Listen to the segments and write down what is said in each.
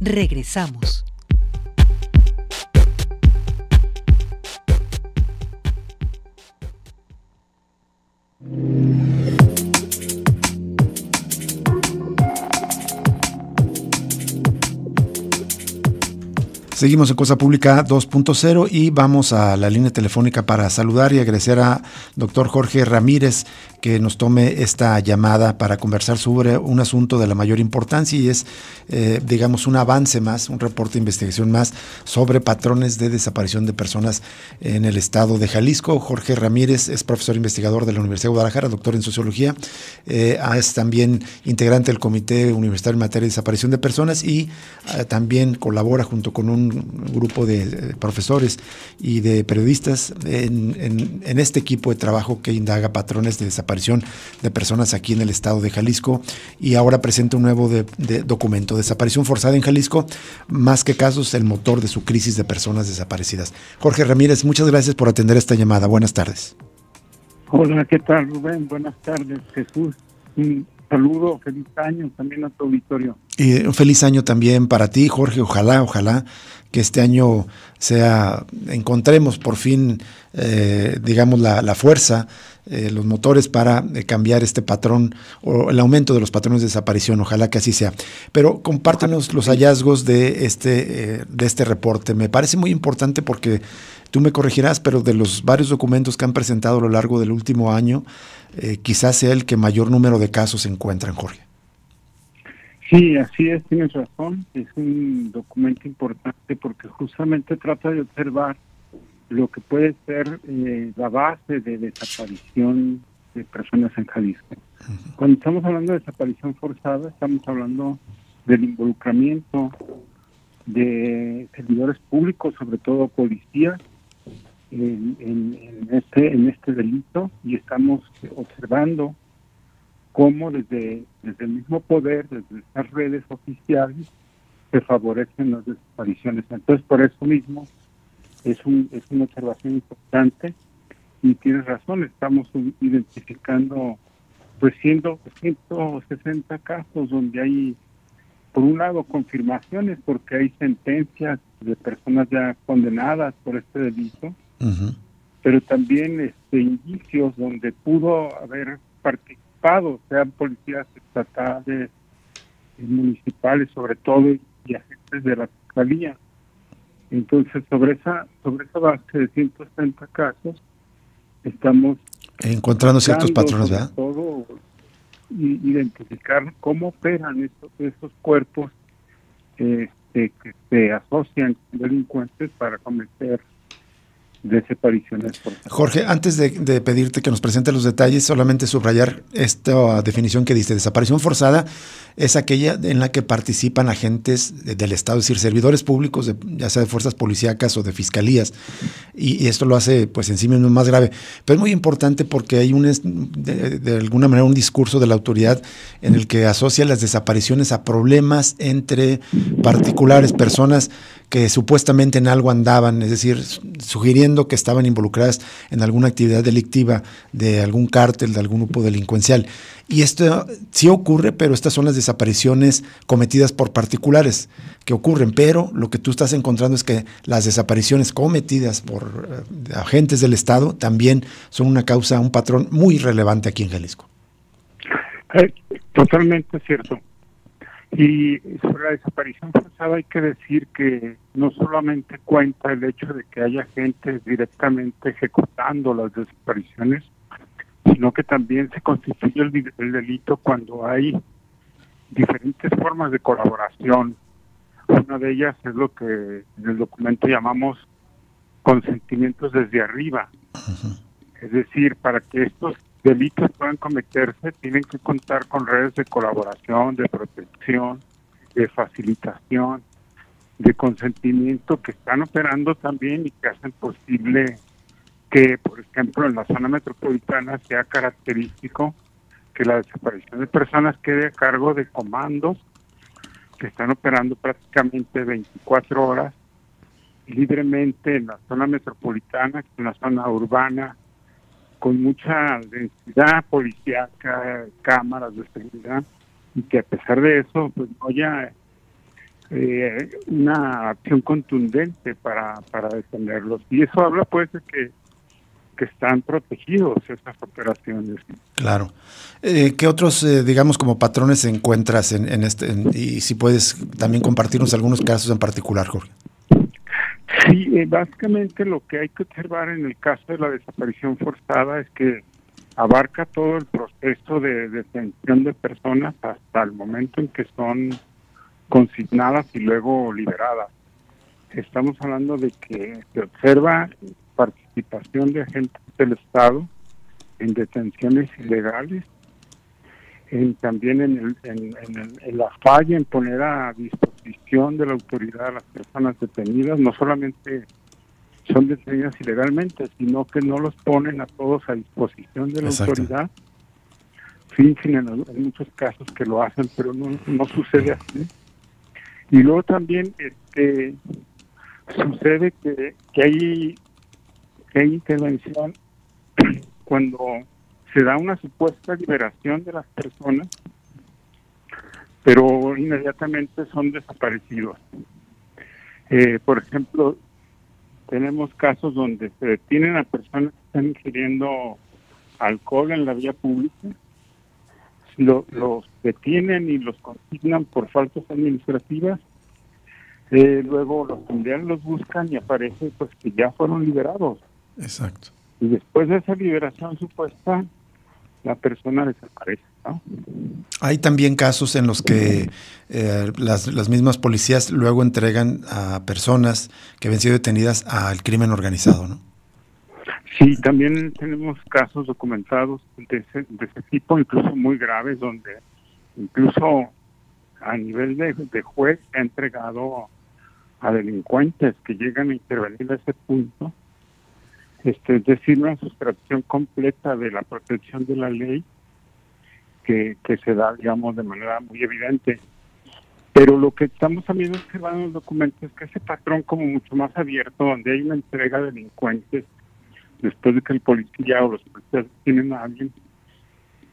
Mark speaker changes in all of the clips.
Speaker 1: Regresamos.
Speaker 2: Seguimos en Cosa Pública 2.0 y vamos a la línea telefónica para saludar y agradecer a doctor Jorge Ramírez que nos tome esta llamada para conversar sobre un asunto de la mayor importancia y es, digamos, un avance más, un reporte de investigación más sobre patrones de desaparición de personas en el estado de Jalisco. Jorge Ramírez es profesor investigador de la Universidad de Guadalajara, doctor en sociología, es también integrante del Comité Universitario en materia de desaparición de personas y también colabora junto con un grupo de profesores y de periodistas en este equipo de trabajo que indaga patrones de desaparición de personas aquí en el estado de Jalisco y ahora presenta un nuevo documento, Desaparición forzada en Jalisco, más que casos, el motor de su crisis de personas desaparecidas. Jorge Ramírez, muchas gracias por atender esta llamada. Buenas tardes.
Speaker 3: Hola, ¿qué tal, Rubén? Buenas tardes, Jesús. Un saludo, feliz año también a tu auditorio.
Speaker 2: Y un feliz año también para ti, Jorge. Ojalá que este año encontremos por fin, digamos, la fuerza, los motores para cambiar este patrón o el aumento de los patrones de desaparición. Ojalá que así sea. Pero compártenos los hallazgos de este reporte. Me parece muy importante porque tú me corregirás, pero de los varios documentos que han presentado a lo largo del último año, quizás sea el que mayor número de casos se encuentran, Jorge.
Speaker 3: Sí, así es, tienes razón. Es un documento importante porque justamente trata de observar lo que puede ser la base de desaparición de personas en Jalisco. Uh-huh. Cuando estamos hablando de desaparición forzada, estamos hablando del involucramiento de servidores públicos, sobre todo policías, en este delito, y estamos observando cómo desde el mismo poder, desde estas redes oficiales, se favorecen las desapariciones. Entonces, por eso mismo, es una observación importante, y tienes razón, estamos identificando, pues, 160 casos donde hay, por un lado, confirmaciones, porque hay sentencias de personas ya condenadas por este delito, uh-huh, pero también indicios donde pudo haber participado, sean policías estatales, municipales sobre todo, y agentes de la fiscalía. Entonces, sobre esa base de 160 casos, estamos
Speaker 2: encontrando ciertos patrones, ¿verdad?
Speaker 3: Todo, identificar cómo operan esos cuerpos que se asocian con delincuentes para cometer desapariciones.
Speaker 2: Jorge, antes de pedirte que nos presente los detalles, solamente subrayar esta definición que diste. Desaparición forzada es aquella en la que participan agentes del Estado, es decir, servidores públicos, ya sea de fuerzas policíacas o de fiscalías, y esto lo hace, pues, en sí mismo más grave. Pero es muy importante porque hay de alguna manera un discurso de la autoridad en el que asocia las desapariciones a problemas entre particulares, personas que supuestamente en algo andaban, es decir, sugiriendo que estaban involucradas en alguna actividad delictiva de algún cártel, de algún grupo delincuencial. Y esto sí ocurre, pero estas son las desapariciones cometidas por particulares que ocurren. Pero lo que tú estás encontrando es que las desapariciones cometidas por agentes del Estado también son una causa, un patrón muy relevante aquí en Jalisco.
Speaker 3: Totalmente cierto. Y sobre la desaparición forzada hay que decir que no solamente cuenta el hecho de que haya gente directamente ejecutando las desapariciones, sino que también se constituye el delito cuando hay diferentes formas de colaboración. Una de ellas es lo que en el documento llamamos consentimientos desde arriba. Uh-huh. Es decir, para que estos delitos puedan cometerse, tienen que contar con redes de colaboración, de protección, de facilitación, de consentimiento que están operando también y que hacen posible que, por ejemplo, en la zona metropolitana sea característico que la desaparición de personas quede a cargo de comandos que están operando prácticamente 24 horas libremente en la zona metropolitana, en la zona urbana, con mucha densidad policíaca, cámaras de seguridad, y que a pesar de eso, pues no haya una acción contundente para detenerlos. Y eso habla pues de que están protegidos esas operaciones.
Speaker 2: Claro. ¿Qué otros, digamos, como patrones encuentras y si puedes también compartirnos algunos casos en particular, Jorge?
Speaker 3: Sí, básicamente lo que hay que observar en el caso de la desaparición forzada es que abarca todo el proceso de detención de personas hasta el momento en que son consignadas y luego liberadas. Estamos hablando de que se observa participación de agentes del Estado en detenciones ilegales, también en la falla en poner a disposición de la autoridad a las personas detenidas. No solamente son detenidas ilegalmente, sino que no los ponen a todos a disposición de la autoridad. Fingen en muchos casos que lo hacen, pero no sucede así. Y luego también sucede que hay intervención cuando se da una supuesta liberación de las personas, pero inmediatamente son desaparecidos. Por ejemplo, tenemos casos donde se detienen a personas que están ingiriendo alcohol en la vía pública, los detienen y los consignan por faltas administrativas, luego los familiares los buscan y aparece pues que ya fueron liberados.
Speaker 2: Exacto.
Speaker 3: Y después de esa liberación supuesta, la persona desaparece, ¿no?
Speaker 2: Hay también casos en los que las mismas policías luego entregan a personas que habían sido detenidas al crimen organizado, ¿no?
Speaker 3: Sí, también tenemos casos documentados de ese tipo, incluso muy graves, donde incluso a nivel de juez se ha entregado a delincuentes que llegan a intervenir a ese punto. Es decir, una sustracción completa de la protección de la ley que se da, digamos, de manera muy evidente. Pero lo que estamos también observando en los documentos es que ese patrón como mucho más abierto, donde hay una entrega de delincuentes después de que el policía o los policías tienen a alguien,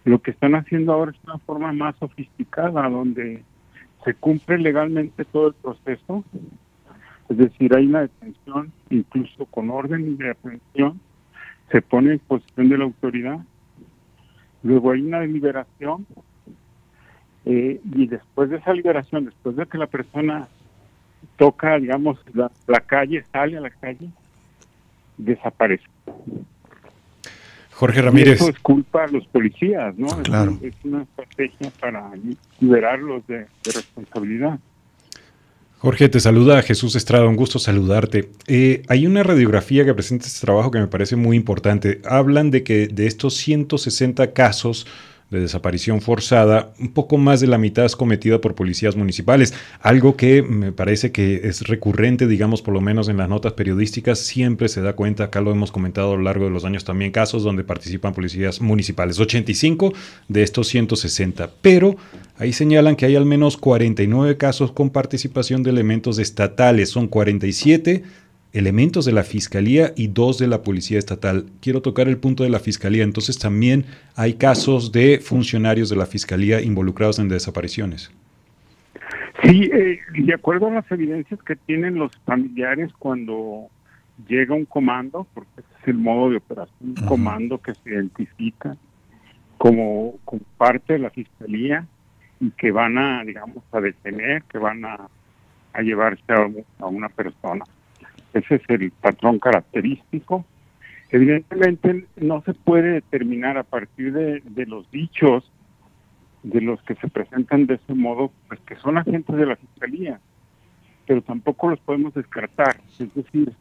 Speaker 3: lo que están haciendo ahora es una forma más sofisticada, donde se cumple legalmente todo el proceso. Es decir, hay una detención, incluso con orden de aprehensión, se pone en posición de la autoridad, luego hay una liberación, y después de esa liberación, después de que la persona toca, digamos, la calle, sale a la calle, desaparece.
Speaker 2: Jorge Ramírez.
Speaker 3: Y eso es culpa a los policías, ¿no?
Speaker 2: Claro.
Speaker 3: Es una estrategia para liberarlos de responsabilidad.
Speaker 1: Jorge, te saluda Jesús Estrada, un gusto saludarte. Hay una radiografía que presenta este trabajo que me parece muy importante. Hablan de que de estos 160 casos de desaparición forzada, un poco más de la mitad es cometida por policías municipales, algo que me parece que es recurrente, digamos, por lo menos en las notas periodísticas, siempre se da cuenta, acá lo hemos comentado a lo largo de los años también, casos donde participan policías municipales, 85 de estos 160, pero ahí señalan que hay al menos 49 casos con participación de elementos estatales, son 47 elementos de la Fiscalía y 2 de la Policía Estatal. Quiero tocar el punto de la Fiscalía. Entonces también hay casos de funcionarios de la Fiscalía involucrados en desapariciones.
Speaker 3: Sí, de acuerdo a las evidencias que tienen los familiares cuando llega un comando, porque ese es el modo de operación, un comando que se identifica como parte de la Fiscalía y que van a, digamos, a detener, que van a llevarse a una persona. Ese es el patrón característico. Evidentemente no se puede determinar a partir de los dichos de los que se presentan de ese modo, pues que son agentes de la Fiscalía, pero tampoco los podemos descartar. Es decir,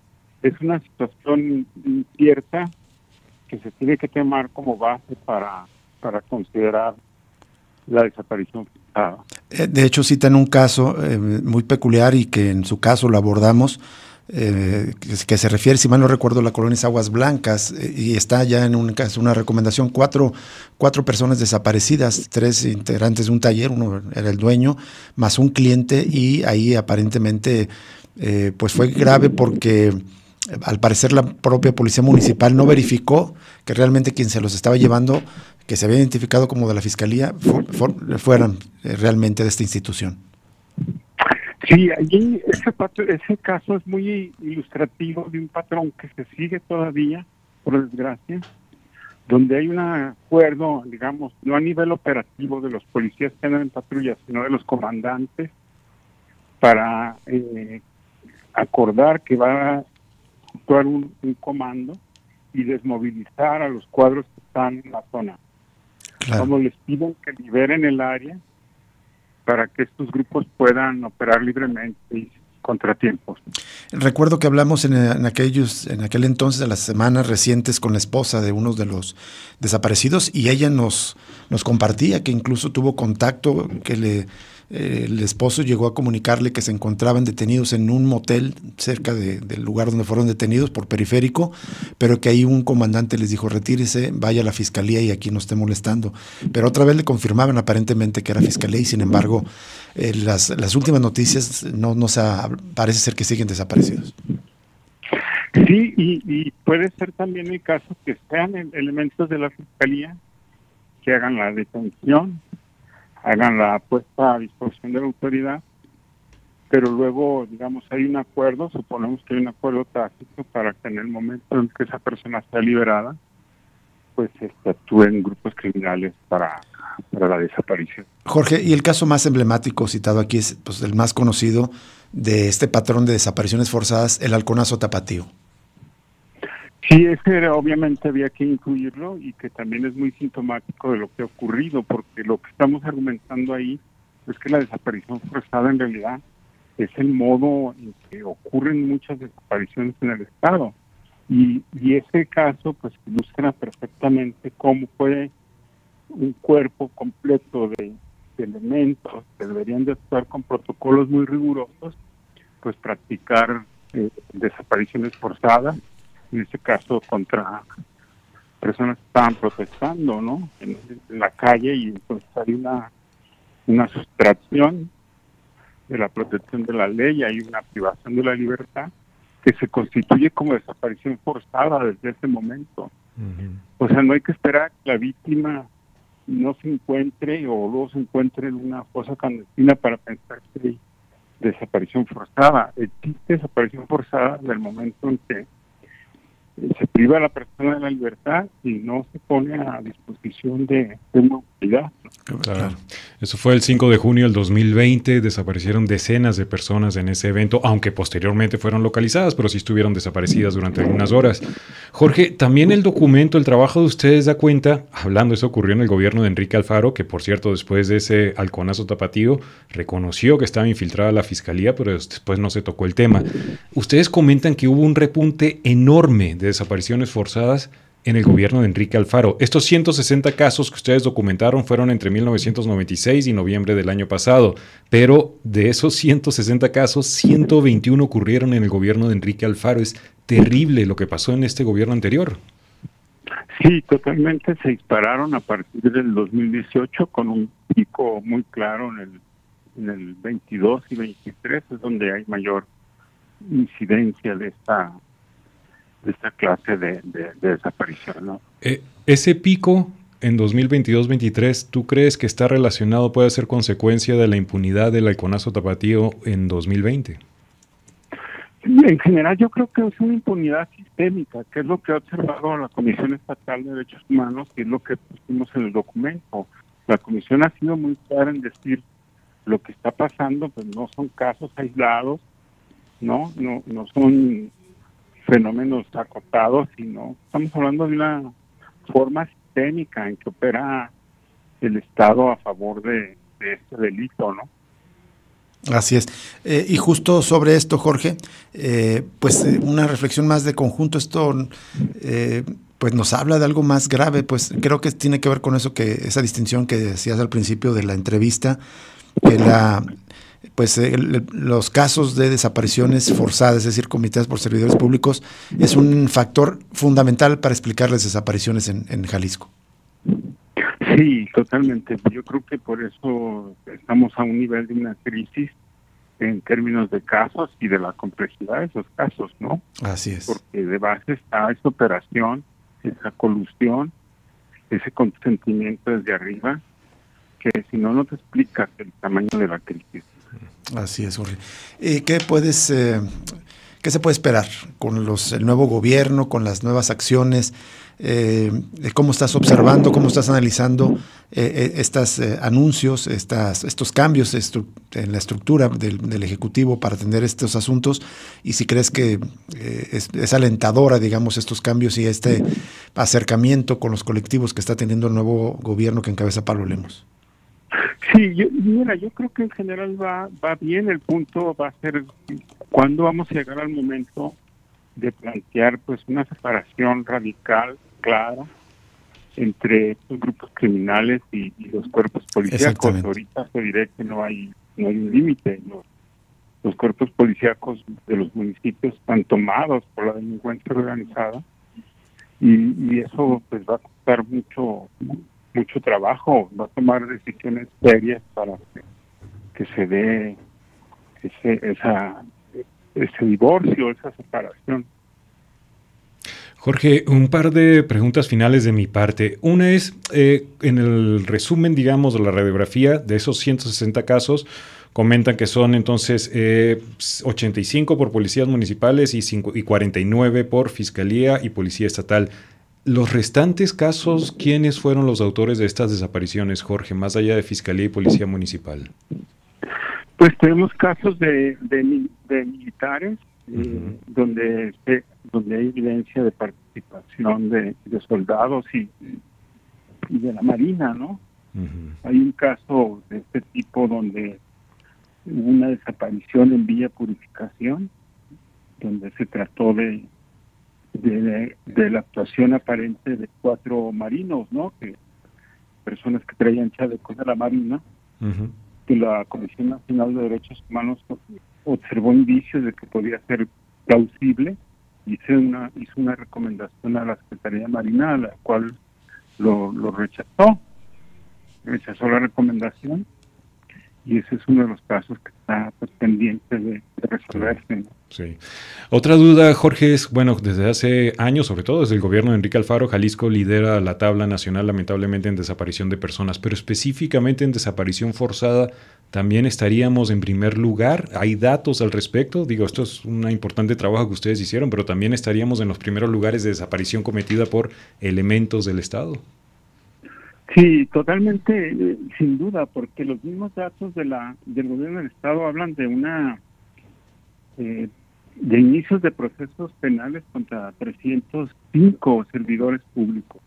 Speaker 3: es una situación incierta que se tiene que tomar como base para considerar la desaparición forzada.
Speaker 2: De hecho, citan un caso muy peculiar y que en su caso lo abordamos, que se refiere, si mal no recuerdo, a la colonia Aguas Blancas, y está ya en un caso, una recomendación, cuatro personas desaparecidas, 3 integrantes de un taller, uno era el dueño, más un cliente, y ahí aparentemente pues fue grave porque al parecer la propia policía municipal no verificó que realmente quien se los estaba llevando, que se había identificado como de la Fiscalía, fueran realmente de esta institución.
Speaker 3: Sí, allí ese caso es muy ilustrativo de un patrón que se sigue todavía, por desgracia, donde hay un acuerdo, digamos, no a nivel operativo de los policías que andan en patrulla, sino de los comandantes, para acordar que va a actuar un comando y desmovilizar a los cuadros que están en la zona.
Speaker 2: Claro.
Speaker 3: Como les piden que liberen el área para que estos grupos puedan operar libremente y contratiempos.
Speaker 2: Recuerdo que hablamos en aquel entonces, de las semanas recientes, con la esposa de uno de los desaparecidos, y ella nos compartía que incluso tuvo contacto, que el esposo llegó a comunicarle que se encontraban detenidos en un motel cerca del lugar donde fueron detenidos, por Periférico, pero que ahí un comandante les dijo: retírese, vaya a la fiscalía y aquí no esté molestando. Pero otra vez le confirmaban aparentemente que era fiscalía, y sin embargo las últimas noticias parece ser que siguen desaparecidos.
Speaker 3: Sí, y puede ser también el caso que sean elementos de la fiscalía que hagan la detención, hagan la puesta a disposición de la autoridad, pero luego, digamos, hay un acuerdo, suponemos que hay un acuerdo tácito para que en el momento en que esa persona sea liberada, pues actúen grupos criminales para la desaparición.
Speaker 2: Jorge, y el caso más emblemático citado aquí es, pues, el más conocido de este patrón de desapariciones forzadas, el halconazo tapatío.
Speaker 3: Sí, obviamente había que incluirlo, y que también es muy sintomático de lo que ha ocurrido, porque lo que estamos argumentando ahí es que la desaparición forzada en realidad es el modo en que ocurren muchas desapariciones en el Estado. Y ese caso pues ilustra perfectamente cómo puede un cuerpo completo de elementos que deberían de actuar con protocolos muy rigurosos, pues practicar desapariciones forzadas, en este caso contra personas que estaban protestando, ¿no?, en la calle, y entonces hay una sustracción de la protección de la ley, hay una privación de la libertad que se constituye como desaparición forzada desde ese momento. O sea, no hay que esperar que la víctima no se encuentre o luego se encuentre en una fosa clandestina para pensar que hay desaparición forzada. Existe desaparición forzada en el momento en que se priva a la persona de la libertad y no se pone a disposición de una autoridad.
Speaker 1: Claro. Eso fue el 5 de junio del 2020, desaparecieron decenas de personas en ese evento, aunque posteriormente fueron localizadas, pero sí estuvieron desaparecidas durante algunas horas. Jorge, también el documento, el trabajo de ustedes da cuenta, hablando, eso ocurrió en el gobierno de Enrique Alfaro, que por cierto, después de ese halconazo tapatío, reconoció que estaba infiltrada la fiscalía, pero después no se tocó el tema. Ustedes comentan que hubo un repunte enorme de desapariciones forzadas en el gobierno de Enrique Alfaro. Estos 160 casos que ustedes documentaron fueron entre 1996 y noviembre del año pasado, pero de esos 160 casos, 121 ocurrieron en el gobierno de Enrique Alfaro. Es terrible lo que pasó en este gobierno anterior.
Speaker 3: Sí, totalmente. Se dispararon a partir del 2018 con un pico muy claro en el 22 y 23, es donde hay mayor incidencia de esta clase de desaparición, ¿no?
Speaker 1: Ese pico en 2022-23, ¿tú crees que está relacionado, puede ser consecuencia de la impunidad del halconazo tapatío en 2020?
Speaker 3: En general yo creo que es una impunidad sistémica, que es lo que ha observado la Comisión Estatal de Derechos Humanos, y es lo que pusimos en el documento. La Comisión ha sido muy clara en decir lo que está pasando, pues no son casos aislados, no son fenómenos acotados, sino estamos hablando de una forma sistémica en que opera el Estado a favor de este delito, ¿no?
Speaker 2: Así es. Y justo sobre esto, Jorge, una reflexión más de conjunto. Esto pues nos habla de algo más grave, pues creo que tiene que ver con esa distinción que decías al principio de la entrevista, que los casos de desapariciones forzadas, es decir, cometidas por servidores públicos, es un factor fundamental para explicar las desapariciones en Jalisco.
Speaker 3: Sí, totalmente. Yo creo que por eso estamos a un nivel de una crisis en términos de casos y de la complejidad de esos casos, ¿no?
Speaker 2: Así es.
Speaker 3: Porque de base está esa operación, esa colusión, ese consentimiento desde arriba, que si no te explicas el tamaño de la crisis.
Speaker 2: Así es, Jorge. ¿Qué se puede esperar con el nuevo gobierno, con las nuevas acciones? ¿Cómo estás observando, cómo estás analizando estos anuncios, estos cambios en la estructura del Ejecutivo para atender estos asuntos? Y si crees que es alentadora, digamos, estos cambios y este acercamiento con los colectivos que está teniendo el nuevo gobierno que encabeza Pablo Lemos.
Speaker 3: Sí, yo creo que en general va bien. El punto va a ser cuándo vamos a llegar al momento de plantear pues una separación radical, clara, entre estos grupos criminales y los cuerpos policíacos. Ahorita te diré que no hay un límite. Los cuerpos policíacos de los municipios están tomados por la delincuencia organizada y eso pues va a costar mucho trabajo, va a tomar decisiones serias para que se dé ese divorcio, esa separación.
Speaker 1: Jorge, un par de preguntas finales de mi parte. Una es, en el resumen, digamos, de la radiografía de esos 160 casos, comentan que son entonces 85 por policías municipales y 49 por Fiscalía y Policía Estatal. Los restantes casos, ¿quiénes fueron los autores de estas desapariciones, Jorge, más allá de Fiscalía y Policía Municipal?
Speaker 3: Pues tenemos casos de militares, donde hay evidencia de participación de soldados y de la Marina, ¿no? Hay un caso de este tipo donde hubo una desaparición en Villa Purificación, donde se trató de la actuación aparente de 4 marinos, ¿no? Personas que traían chalecos de la Marina, que la Comisión Nacional de Derechos Humanos observó indicios de que podía ser plausible y hizo una recomendación a la Secretaría de Marina, a la cual lo rechazó la recomendación, y ese es uno de los casos que está pendiente de resolverse, ¿no?
Speaker 1: Sí. Otra duda, Jorge, es, bueno, desde hace años, sobre todo desde el gobierno de Enrique Alfaro, Jalisco lidera la tabla nacional, lamentablemente, en desaparición de personas, pero específicamente en desaparición forzada, ¿también estaríamos en primer lugar? ¿Hay datos al respecto? Digo, esto es un importante trabajo que ustedes hicieron, pero también estaríamos en los primeros lugares de desaparición cometida por elementos del Estado.
Speaker 3: Sí, totalmente, sin duda, porque los mismos datos del gobierno del Estado hablan de de inicios de procesos penales contra 305 servidores públicos.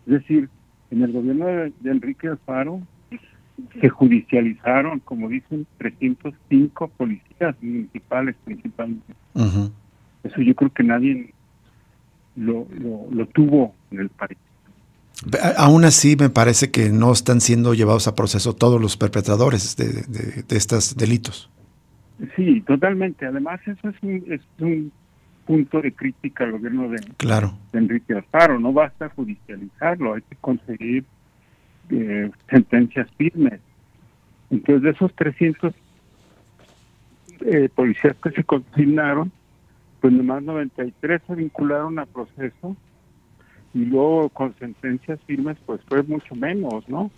Speaker 3: Es decir, en el gobierno de Enrique Alfaro se judicializaron, como dicen, 305 policías municipales principalmente. Eso yo creo que nadie lo tuvo en el país.
Speaker 2: Aún así, me parece que no están siendo llevados a proceso todos los perpetradores de estos delitos.
Speaker 3: Sí, totalmente. Además, eso es un punto de crítica al gobierno de Enrique Alfaro. No basta judicializarlo, hay que conseguir sentencias firmes. Entonces, de esos 300 policías que se consignaron, pues nomás 93 se vincularon a proceso, y luego con sentencias firmes pues fue mucho menos, ¿no?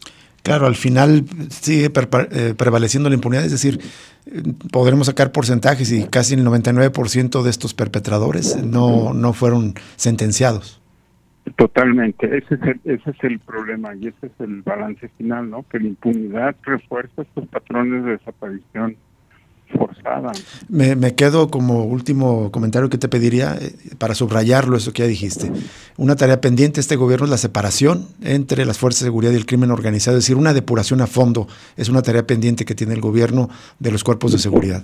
Speaker 2: Claro, al final sigue prevaleciendo la impunidad, es decir, podremos sacar porcentajes y casi el 99% de estos perpetradores no fueron sentenciados.
Speaker 3: Totalmente, ese es el problema y ese es el balance final, ¿no? Que la impunidad refuerza estos patrones de desaparición forzada.
Speaker 2: Me quedo como último comentario que te pediría para subrayarlo, eso que ya dijiste. Una tarea pendiente de este gobierno es la separación entre las fuerzas de seguridad y el crimen organizado, es decir, una depuración a fondo es una tarea pendiente que tiene el gobierno de los cuerpos de seguridad.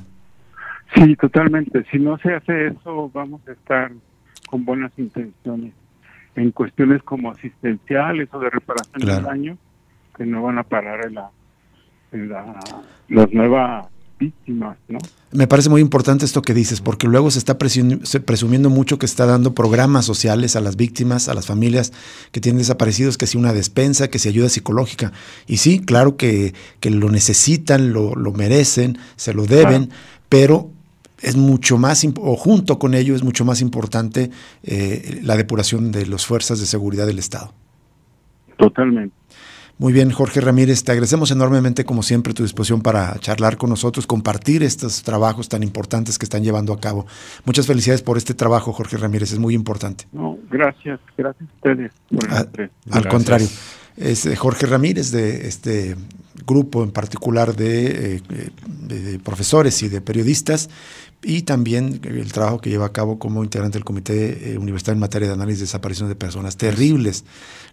Speaker 3: Sí, totalmente. Si no se hace eso, vamos a estar con buenas intenciones en cuestiones como asistenciales o de reparación del daño, que no van a parar en las nuevas víctimas, ¿no?
Speaker 2: Me parece muy importante esto que dices, porque luego se está presumiendo mucho que está dando programas sociales a las víctimas, a las familias que tienen desaparecidos, que si una despensa, que si ayuda psicológica. Y sí, claro que lo necesitan, lo merecen, se lo deben, pero es mucho más, o junto con ello es mucho más importante la depuración de las fuerzas de seguridad del Estado.
Speaker 3: Totalmente.
Speaker 2: Muy bien, Jorge Ramírez, te agradecemos enormemente, como siempre, tu disposición para charlar con nosotros, compartir estos trabajos tan importantes que están llevando a cabo. Muchas felicidades por este trabajo, Jorge Ramírez, es muy importante.
Speaker 3: No, gracias a ustedes.
Speaker 2: Al contrario, es Jorge Ramírez, de este grupo en particular de profesores y de periodistas, y también el trabajo que lleva a cabo como integrante del Comité Universitario en materia de análisis de desaparición de personas. Terribles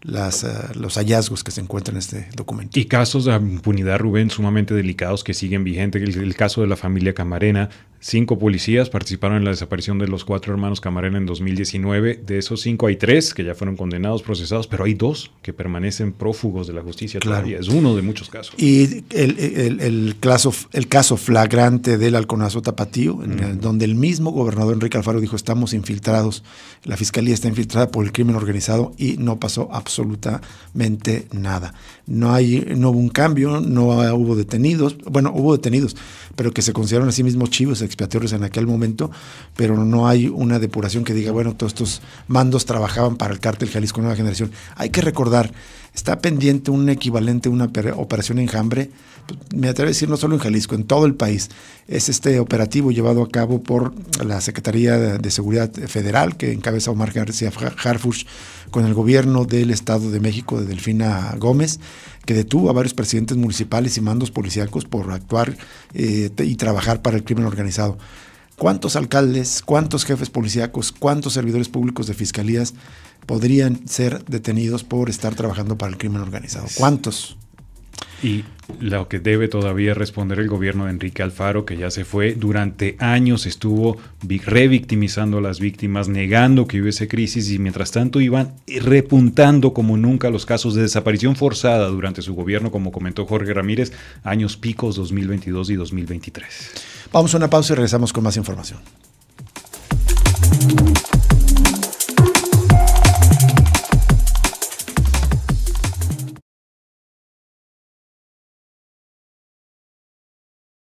Speaker 2: los hallazgos que se encuentran en este documento.
Speaker 1: Y casos de impunidad, Rubén, sumamente delicados que siguen vigentes. El caso de la familia Camarena. 5 policías participaron en la desaparición de los 4 hermanos Camarena en 2019. De esos 5 hay 3 que ya fueron condenados, procesados, pero hay 2 que permanecen prófugos de la justicia todavía. Es uno de muchos casos.
Speaker 2: Y el caso flagrante del Halconazo Tapatío, donde el mismo gobernador Enrique Alfaro dijo: estamos infiltrados, la fiscalía está infiltrada por el crimen organizado, y no pasó absolutamente nada. No hubo un cambio, no hubo detenidos. Bueno, hubo detenidos, pero que se consideraron a sí mismos chivos expiatorios en aquel momento, pero no hay una depuración que diga, bueno, todos estos mandos trabajaban para el cártel Jalisco Nueva Generación. Hay que recordar, está pendiente un equivalente a una operación Enjambre, me atrevo a decir, no solo en Jalisco, en todo el país. Es este operativo llevado a cabo por la Secretaría de Seguridad Federal, que encabeza Omar García Harfuch, con el gobierno del Estado de México de Delfina Gómez, que detuvo a varios presidentes municipales y mandos policíacos por actuar y trabajar para el crimen organizado. ¿Cuántos alcaldes, cuántos jefes policíacos, cuántos servidores públicos de fiscalías podrían ser detenidos por estar trabajando para el crimen organizado? ¿Cuántos?
Speaker 1: Y lo que debe todavía responder el gobierno de Enrique Alfaro, que ya se fue, durante años estuvo revictimizando a las víctimas, negando que hubiese crisis, y mientras tanto iban repuntando como nunca los casos de desaparición forzada durante su gobierno, como comentó Jorge Ramírez, años picos 2022 y 2023.
Speaker 2: Vamos a una pausa y regresamos con más información.